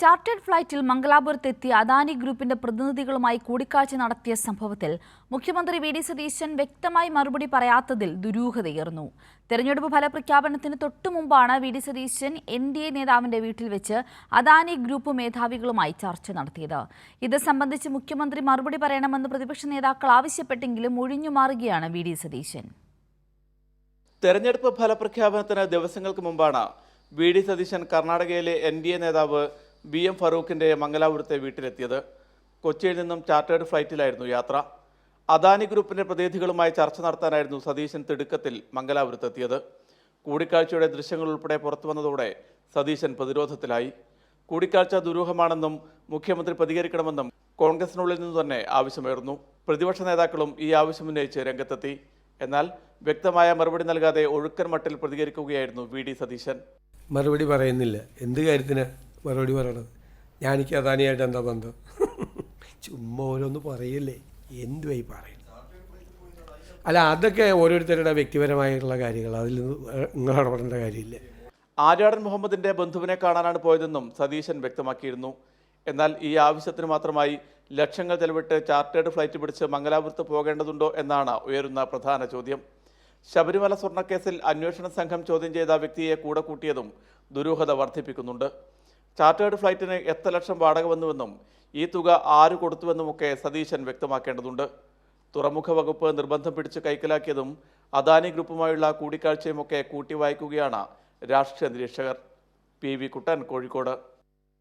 Chartered ഫ്ലൈറ്റിൽ മംഗലാപുരത്തെത്തിയ അദാനി ഗ്രൂപ്പിന്റെ പ്രതിനിധികളുമായി കൂടിക്കാഴ്ച നടത്തിയ സംഭവത്തിൽ മുഖ്യമന്ത്രി വി.ഡി. സതീശൻ വ്യക്തമായി മറുപടി പറയാത്തതിൽ ദുരൂഹതയേറുന്നു. തെരഞ്ഞെടുപ്പ് ഫലപ്രഖ്യാപനത്തിന് തൊട്ടുമുമ്പാണ് വി.ഡി. സതീശൻ എൻ.ഡി.എ നേതാവിന്റെ വീട്ടിൽ വെച്ച് അദാനി ഗ്രൂപ്പ് മേധാവികളുമായി ചർച്ച നടത്തിയത്. ഇത് സംബന്ധിച്ച് മുഖ്യമന്ത്രി മറുപടി പറയണമെന്ന് പ്രതിപക്ഷ നേതാക്കൾ ആവശ്യപ്പെട്ടെങ്കിലും ഒഴിഞ്ഞുമാറുകയാണ് വി.ഡി. സതീശൻ. തെരഞ്ഞെടുപ്പ് ഫലപ്രഖ്യാപനത്തിന് ദിവസങ്ങൾക്ക് മുമ്പാണ് വി.ഡി. സതീശൻ കർണാടകയിലെ എൻ.ഡി.എ നേതാവ് ബി.എം. ഫറൂഖിന്റെ മംഗലാപുരത്തെ വീട്ടിലെത്തിയത്. കൊച്ചിയിൽ നിന്നും ചാർട്ടേഡ് ഫ്ലൈറ്റിലായിരുന്നു യാത്ര. അദാനി ഗ്രൂപ്പിന്റെ പ്രതിനിധികളുമായി ചർച്ച നടത്താനായിരുന്നു സതീശൻ തിടുക്കത്തിൽ മംഗലാപുരത്തെത്തിയത്. കൂടിക്കാഴ്ചയുടെ ദൃശ്യങ്ങൾ ഉൾപ്പെടെ പുറത്തു വന്നതോടെ സതീശൻ പ്രതിരോധത്തിലായി. കൂടിക്കാഴ്ച ദുരൂഹമാണെന്നും മുഖ്യമന്ത്രി പ്രതികരിക്കണമെന്നും കോൺഗ്രസിനുള്ളിൽ നിന്ന് തന്നെ ആവശ്യമുയർന്നു. പ്രതിപക്ഷ നേതാക്കളും ഈ ആവശ്യമുന്നയിച്ച് രംഗത്തെത്തി. എന്നാൽ വ്യക്തമായ മറുപടി നൽകാതെ ഒഴുക്കൻ മട്ടിൽ പ്രതികരിക്കുകയായിരുന്നു വി.ഡി. സതീശൻ. മറുപടി പറയുന്നില്ല. എന്ത് കാര്യത്തിന് മറുപടി പറയണത്? ഞാനിക്ക് അദാനിയായിട്ട് എന്താ ബന്ധം? ചുമ്മാ ഓരോന്ന് പറയല്ലേ, എന്തുവായി പറയുന്നത്? അല്ല, അതൊക്കെ ഓരോരുത്തരുടെ വ്യക്തിപരമായിട്ടുള്ള കാര്യങ്ങൾ, അതിൽ നിങ്ങൾ ഇടപെടേണ്ട കാര്യമില്ല. ആര്യാടൻ മുഹമ്മദിന്റെ ബന്ധുവിനെ കാണാനാണ് പോയതെന്നും സതീശൻ വ്യക്തമാക്കിയിരുന്നു. എന്നാൽ ഈ ആവശ്യത്തിന് മാത്രമായി ലക്ഷങ്ങൾ ചെലവിട്ട് ചാർട്ടേഡ് ഫ്ലൈറ്റ് പിടിച്ച് മംഗലാപുരത്ത് പോകേണ്ടതുണ്ടോ എന്നാണ് ഉയരുന്ന പ്രധാന ചോദ്യം. ശബരിമല സ്വർണ്ണക്കേസിൽ അന്വേഷണ സംഘം ചോദ്യം ചെയ്ത വ്യക്തിയെ കൂടെ കൂട്ടിയതും ദുരൂഹത വർദ്ധിപ്പിക്കുന്നുണ്ട്. ചാർട്ടേഡ് ഫ്ലൈറ്റിന് എത്ര ലക്ഷം വാടക വന്നുവെന്നും ഈ തുക ആര് കൊടുത്തുവെന്നുമൊക്കെ സതീശൻ വ്യക്തമാക്കേണ്ടതുണ്ട്. തുറമുഖ വകുപ്പ് നിർബന്ധം പിടിച്ച് കൈക്കലാക്കിയതും അദാനി ഗ്രൂപ്പുമായുള്ള കൂടിക്കാഴ്ചയുമൊക്കെ കൂട്ടി വായിക്കുകയാണ് രാഷ്ട്രീയ നിരീക്ഷകർ. പി.വി. കുട്ടൻ, കോഴിക്കോട്.